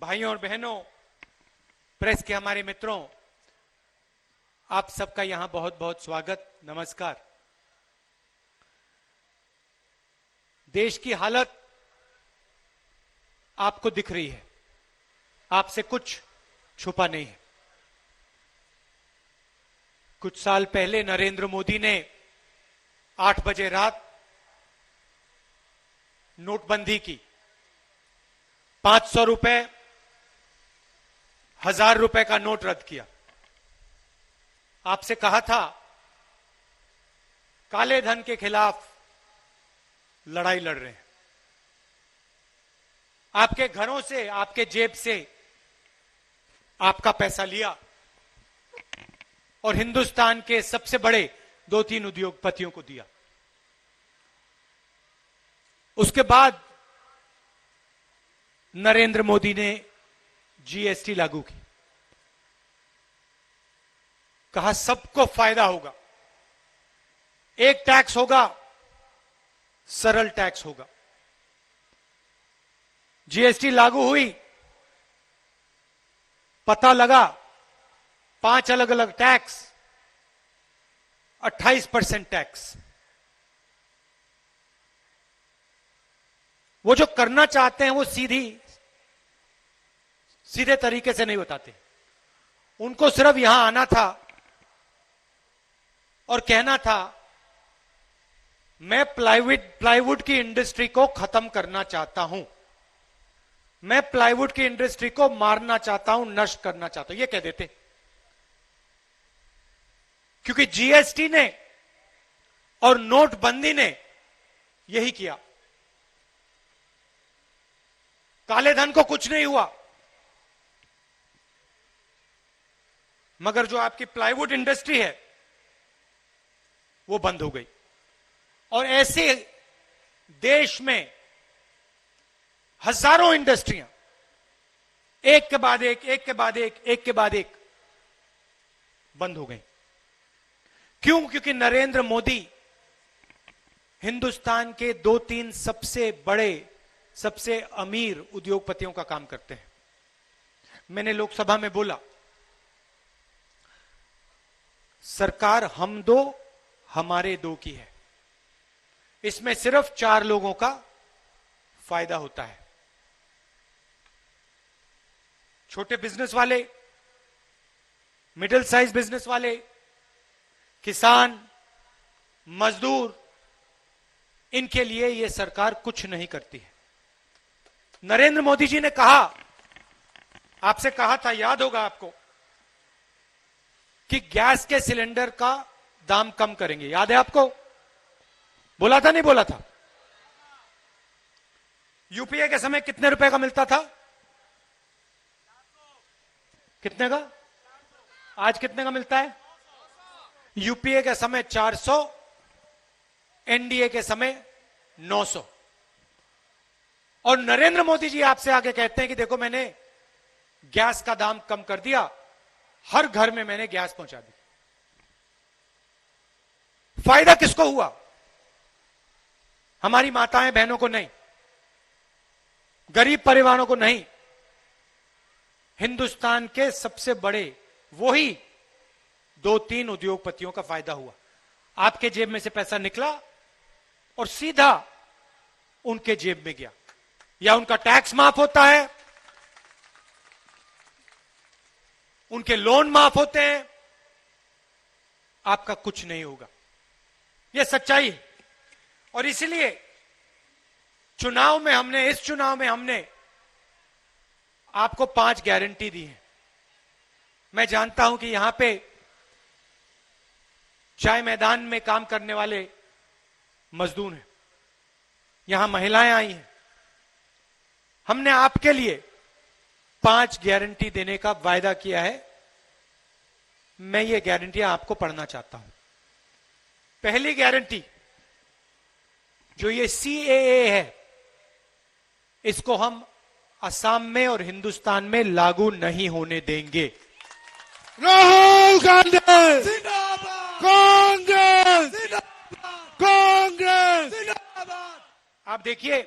भाइयों और बहनों, प्रेस के हमारे मित्रों, आप सबका यहां बहुत बहुत स्वागत, नमस्कार। देश की हालत आपको दिख रही है, आपसे कुछ छुपा नहीं है। कुछ साल पहले नरेंद्र मोदी ने 8 बजे रात नोटबंदी की। 500 रुपए, 1000 रुपए का नोट रद्द किया। आपसे कहा था काले धन के खिलाफ लड़ाई लड़ रहे हैं। आपके घरों से, आपके जेब से आपका पैसा लिया और हिंदुस्तान के सबसे बड़े 2-3 उद्योगपतियों को दिया। उसके बाद नरेंद्र मोदी ने जीएसटी लागू की। कहा सबको फायदा होगा, एक टैक्स होगा, सरल टैक्स होगा। जीएसटी लागू हुई, पता लगा 5 अलग अलग टैक्स, 28% टैक्स। वो जो करना चाहते हैं वो सीधे तरीके से नहीं बताते। उनको सिर्फ यहां आना था और कहना था मैं प्लाईवुड की इंडस्ट्री को खत्म करना चाहता हूं, मैं प्लाईवुड की इंडस्ट्री को मारना चाहता हूं, नष्ट करना चाहता हूं, ये कह देते। क्योंकि जीएसटी ने और नोटबंदी ने यही किया। काले धन को कुछ नहीं हुआ, मगर जो आपकी प्लाईवुड इंडस्ट्री है वो बंद हो गई। और ऐसे देश में हजारों इंडस्ट्रियां एक के बाद एक, एक के बाद एक, एक के बाद एक बंद हो गई। क्यों? क्योंकि नरेंद्र मोदी हिंदुस्तान के 2-3 सबसे बड़े, सबसे अमीर उद्योगपतियों का काम करते हैं। मैंने लोकसभा में बोला, सरकार हम दो हमारे दो की है, इसमें सिर्फ 4 लोगों का फायदा होता है। छोटे बिजनेस वाले, मिडिल साइज बिजनेस वाले, किसान, मजदूर, इनके लिए यह सरकार कुछ नहीं करती है। नरेंद्र मोदी जी ने कहा, आपसे कहा था, याद होगा आपको, कि गैस के सिलेंडर का दाम कम करेंगे। याद है आपको? बोला था, नहीं बोला था? यूपीए के समय कितने रुपए का मिलता था? कितने का? आज कितने का मिलता है? यूपीए के समय 400, एनडीए के समय 900। और नरेंद्र मोदी जी आपसे आगे कहते हैं कि देखो मैंने गैस का दाम कम कर दिया, हर घर में मैंने गैस पहुंचा दी। फायदा किसको हुआ? हमारी माताएं बहनों को नहीं, गरीब परिवारों को नहीं, हिंदुस्तान के सबसे बड़े वही 2-3 उद्योगपतियों का फायदा हुआ। आपके जेब में से पैसा निकला और सीधा उनके जेब में गया। या उनका टैक्स माफ होता है, उनके लोन माफ होते हैं, आपका कुछ नहीं होगा। यह सच्चाई है। और इसलिए इस चुनाव में हमने आपको 5 गारंटी दी है। मैं जानता हूं कि यहां पे चाय मैदान में काम करने वाले मजदूर हैं, यहां महिलाएं आई हैं। हमने आपके लिए 5 गारंटी देने का वायदा किया है। मैं ये गारंटियां आपको पढ़ना चाहता हूं। पहली गारंटी, जो ये सीएए है, इसको हम असम में और हिंदुस्तान में लागू नहीं होने देंगे। राहुल गांधी कांग्रेस, कांग्रेस। आप देखिए,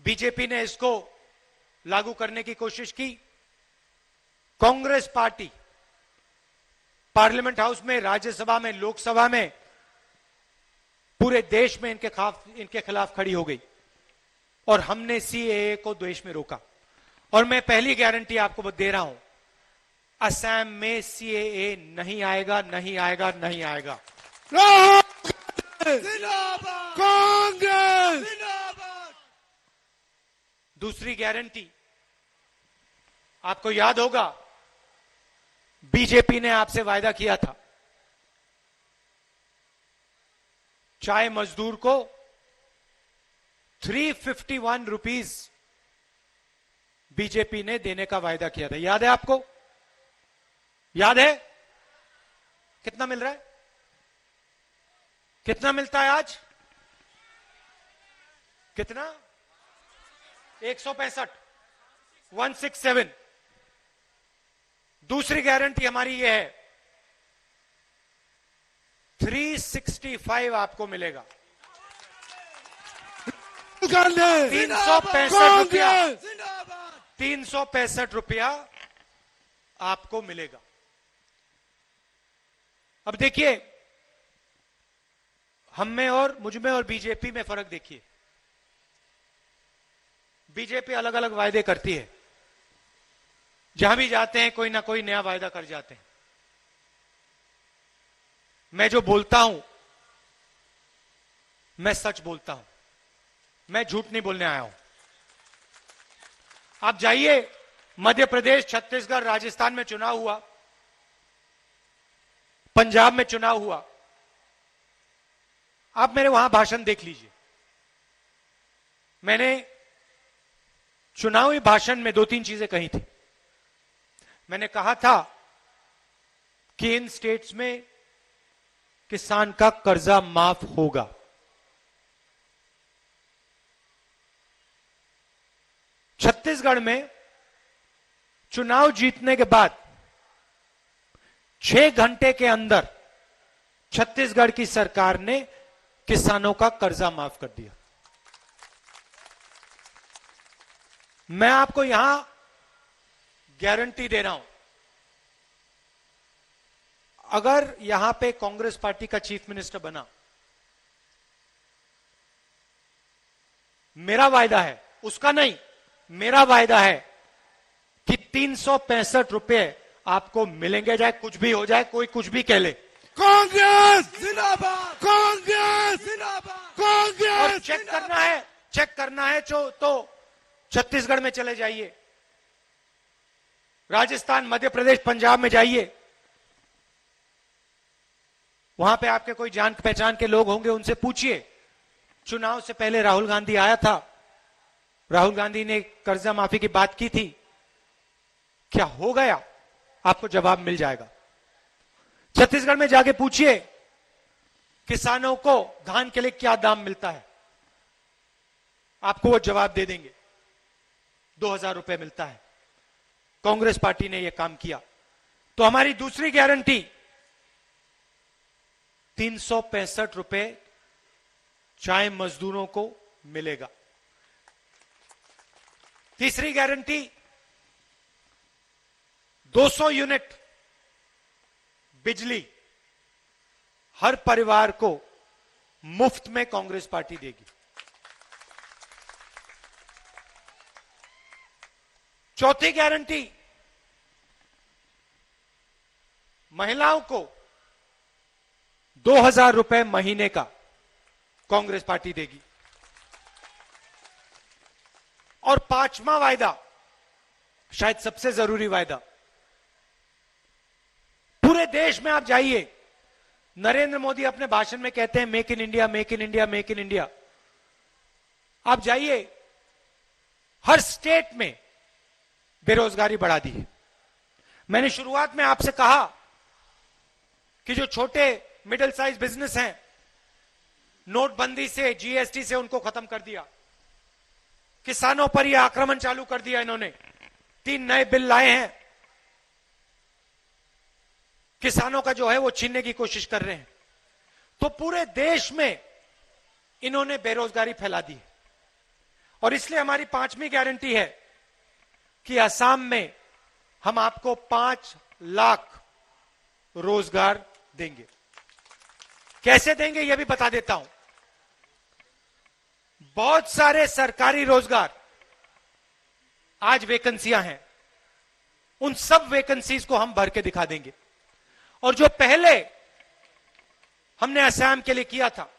बीजेपी ने इसको लागू करने की कोशिश की। कांग्रेस पार्टी पार्लियामेंट हाउस में, राज्यसभा में, लोकसभा में, पूरे देश में इनके खिलाफ खड़ी हो गई और हमने सीएए को देश में रोका। और मैं पहली गारंटी आपको दे रहा हूं, असम में सीएए नहीं आएगा, नहीं आएगा, नहीं आएगा। राहुल कांग्रेस। दूसरी गारंटी, आपको याद होगा बीजेपी ने आपसे वायदा किया था, चाय मजदूर को 351 रुपीस बीजेपी ने देने का वायदा किया था। याद है आपको? याद है? कितना मिल रहा है? कितना मिलता है आज? कितना? 165, 167। दूसरी गारंटी हमारी यह है, 365 आपको मिलेगा। 365 रुपया, 365 रुपया आपको मिलेगा। अब देखिए, हम में और मुझ में और बीजेपी में फर्क देखिए। बीजेपी अलग अलग वायदे करती है, जहां भी जाते हैं कोई ना कोई नया वायदा कर जाते हैं। मैं जो बोलता हूं, मैं सच बोलता हूं, मैं झूठ नहीं बोलने आया हूं। आप जाइए, मध्य प्रदेश, छत्तीसगढ़, राजस्थान में चुनाव हुआ, पंजाब में चुनाव हुआ, आप मेरे वहां भाषण देख लीजिए। मैंने चुनावी भाषण में 2-3 चीजें कही थी। मैंने कहा था कि इन स्टेट्स में किसान का कर्जा माफ होगा। छत्तीसगढ़ में चुनाव जीतने के बाद 6 घंटे के अंदर छत्तीसगढ़ की सरकार ने किसानों का कर्जा माफ कर दिया। मैं आपको यहां गारंटी दे रहा हूं, अगर यहां पे कांग्रेस पार्टी का चीफ मिनिस्टर बना, मेरा वायदा है, उसका नहीं, मेरा वायदा है कि 365 रुपए आपको मिलेंगे, चाहे कुछ भी हो जाए, कोई कुछ भी कह ले। कांग्रेस जिंदाबाद, कांग्रेस जिंदाबाद, कांग्रेस। और चेक करना है तो छत्तीसगढ़ में चले जाइए, राजस्थान, मध्य प्रदेश, पंजाब में जाइए, वहां पे आपके कोई जान पहचान के लोग होंगे, उनसे पूछिए। चुनाव से पहले राहुल गांधी आया था, राहुल गांधी ने कर्जा माफी की बात की थी, क्या हो गया? आपको जवाब मिल जाएगा। छत्तीसगढ़ में जाके पूछिए किसानों को धान के लिए क्या दाम मिलता है, आपको वो जवाब दे देंगे। 2000 रुपए मिलता है। कांग्रेस पार्टी ने यह काम किया। तो हमारी दूसरी गारंटी, 365 रुपए चाय मजदूरों को मिलेगा। तीसरी गारंटी, 200 यूनिट बिजली हर परिवार को मुफ्त में कांग्रेस पार्टी देगी। चौथी गारंटी, महिलाओं को 2000 रुपए महीने का कांग्रेस पार्टी देगी। और पांचवा वायदा, शायद सबसे जरूरी वायदा, पूरे देश में आप जाइए, नरेंद्र मोदी अपने भाषण में कहते हैं make in India, make in India, make in India. आप जाइए, हर स्टेट में बेरोजगारी बढ़ा दी है। मैंने शुरुआत में आपसे कहा कि जो छोटे मिडिल साइज बिजनेस हैं, नोटबंदी से, जीएसटी से उनको खत्म कर दिया। किसानों पर यह आक्रमण चालू कर दिया इन्होंने। 3 नए बिल लाए हैं, किसानों का जो है वो छीनने की कोशिश कर रहे हैं। तो पूरे देश में इन्होंने बेरोजगारी फैला दी। और इसलिए हमारी पांचवी गारंटी है कि असम में हम आपको 5 लाख रोजगार देंगे। कैसे देंगे यह भी बता देता हूं। बहुत सारे सरकारी रोजगार आज वैकेंसियां हैं, उन सब वैकेंसीज को हम भर के दिखा देंगे। और जो पहले हमने असम के लिए किया था,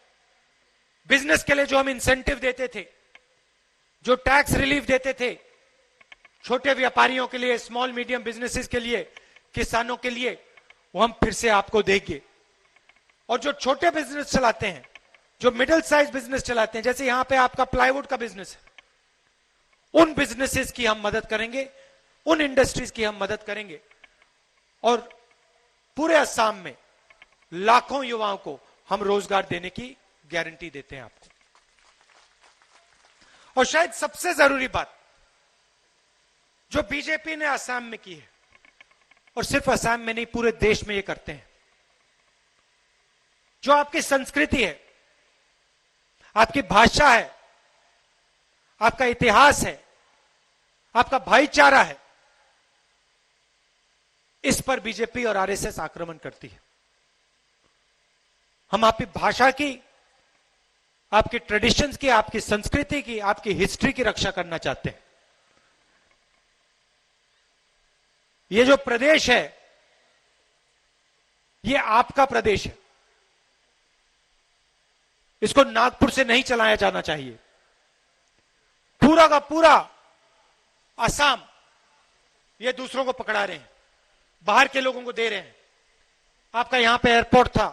बिजनेस के लिए जो हम इंसेंटिव देते थे, जो टैक्स रिलीफ देते थे, छोटे व्यापारियों के लिए, स्मॉल मीडियम बिजनेसेस के लिए, किसानों के लिए, वो हम फिर से आपको देंगे। और जो छोटे बिजनेस चलाते हैं, जो मिडिल साइज बिजनेस चलाते हैं, जैसे यहां पे आपका प्लाईवुड का बिजनेस है, उन बिजनेसेस की हम मदद करेंगे, उन इंडस्ट्रीज की हम मदद करेंगे। और पूरे असम में लाखों युवाओं को हम रोजगार देने की गारंटी देते हैं आपको। और शायद सबसे जरूरी बात जो बीजेपी ने असम में की है, और सिर्फ असम में नहीं पूरे देश में ये करते हैं, जो आपकी संस्कृति है, आपकी भाषा है, आपका इतिहास है, आपका भाईचारा है, इस पर बीजेपी और आरएसएस आक्रमण करती है। हम आपकी भाषा की, आपकी ट्रेडिशंस की, आपकी संस्कृति की, आपकी हिस्ट्री की रक्षा करना चाहते हैं। ये जो प्रदेश है, ये आपका प्रदेश है, इसको नागपुर से नहीं चलाया जाना चाहिए। पूरा का पूरा असम ये दूसरों को पकड़ा रहे हैं, बाहर के लोगों को दे रहे हैं। आपका यहां पे एयरपोर्ट था,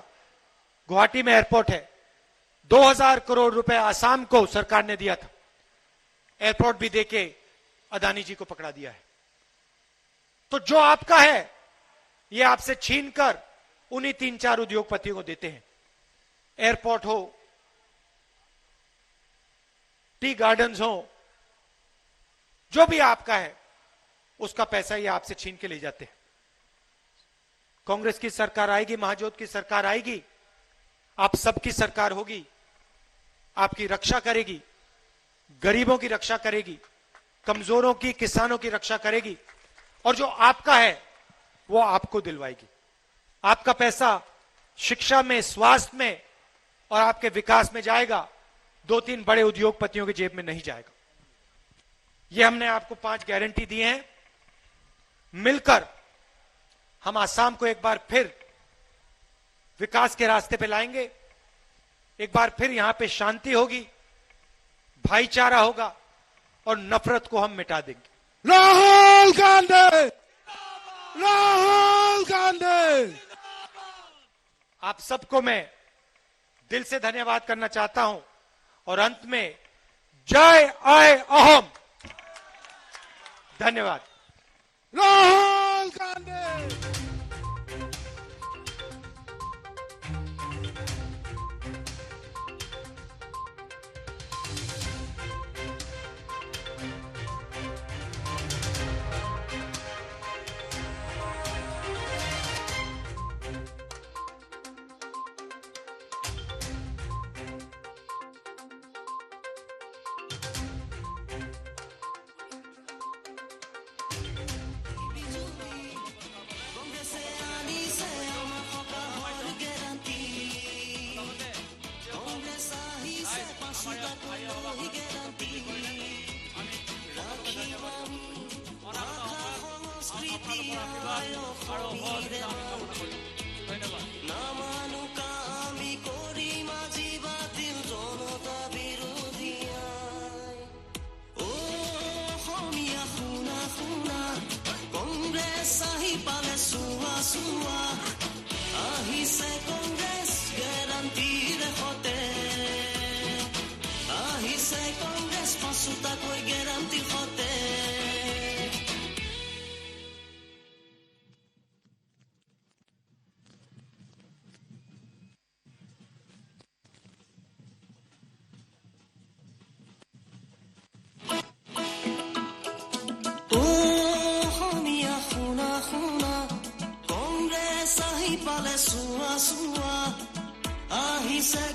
गुवाहाटी में एयरपोर्ट है, 2000 करोड़ रुपए असम को सरकार ने दिया था, एयरपोर्ट भी देके अदानी जी को पकड़ा दिया है। तो जो आपका है ये आपसे छीनकर उन्हीं 3-4 उद्योगपतियों को देते हैं। एयरपोर्ट हो, टी गार्डन्स हो, जो भी आपका है उसका पैसा ये आपसे छीन के ले जाते हैं। कांग्रेस की सरकार आएगी, महाजोत की सरकार आएगी, आप सबकी सरकार होगी, आपकी रक्षा करेगी, गरीबों की रक्षा करेगी, कमजोरों की, किसानों की रक्षा करेगी, और जो आपका है वो आपको दिलवाएगी। आपका पैसा शिक्षा में, स्वास्थ्य में और आपके विकास में जाएगा, 2-3 बड़े उद्योगपतियों की जेब में नहीं जाएगा। ये हमने आपको 5 गारंटी दी हैं। मिलकर हम आसाम को एक बार फिर विकास के रास्ते पे लाएंगे, एक बार फिर यहां पे शांति होगी, भाईचारा होगा और नफरत को हम मिटा देंगे। राहुल गांधी, राहुल गांधी। आप सबको मैं दिल से धन्यवाद करना चाहता हूं और अंत में जय आय अहम। धन्यवाद। Rahul Gandhi.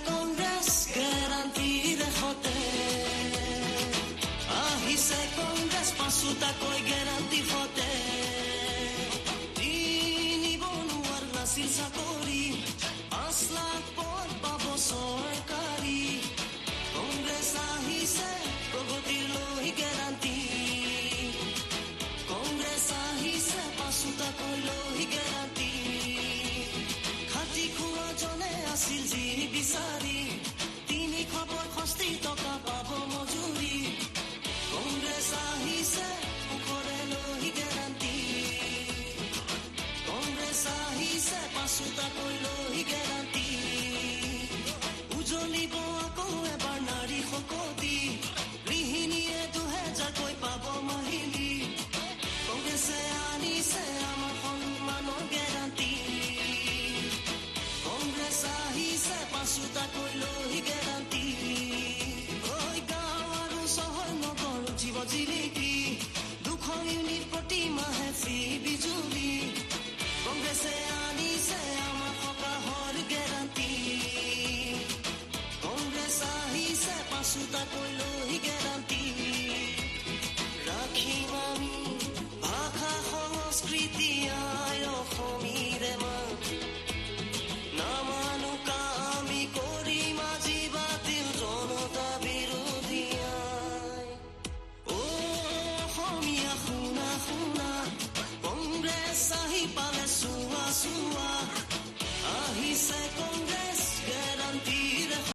Congress, garantir jote. Ahí se Congress, পাঁচোটাকৈ গেৰাণ্টি ফতে নিবনুৱাৰ নাছিল চাকৰি 5 লাখ পদ পাব চৰকাৰী কংগ্ৰেছ আহিছে প্ৰগতিৰ লৈ গেৰাণ্টি কংগ্ৰেছ আহিছে পাঁচোটাকৈ লৈ গেৰাণ্টি খাটি খোৱা জনে আছিল যি বিচাৰি 365 টকা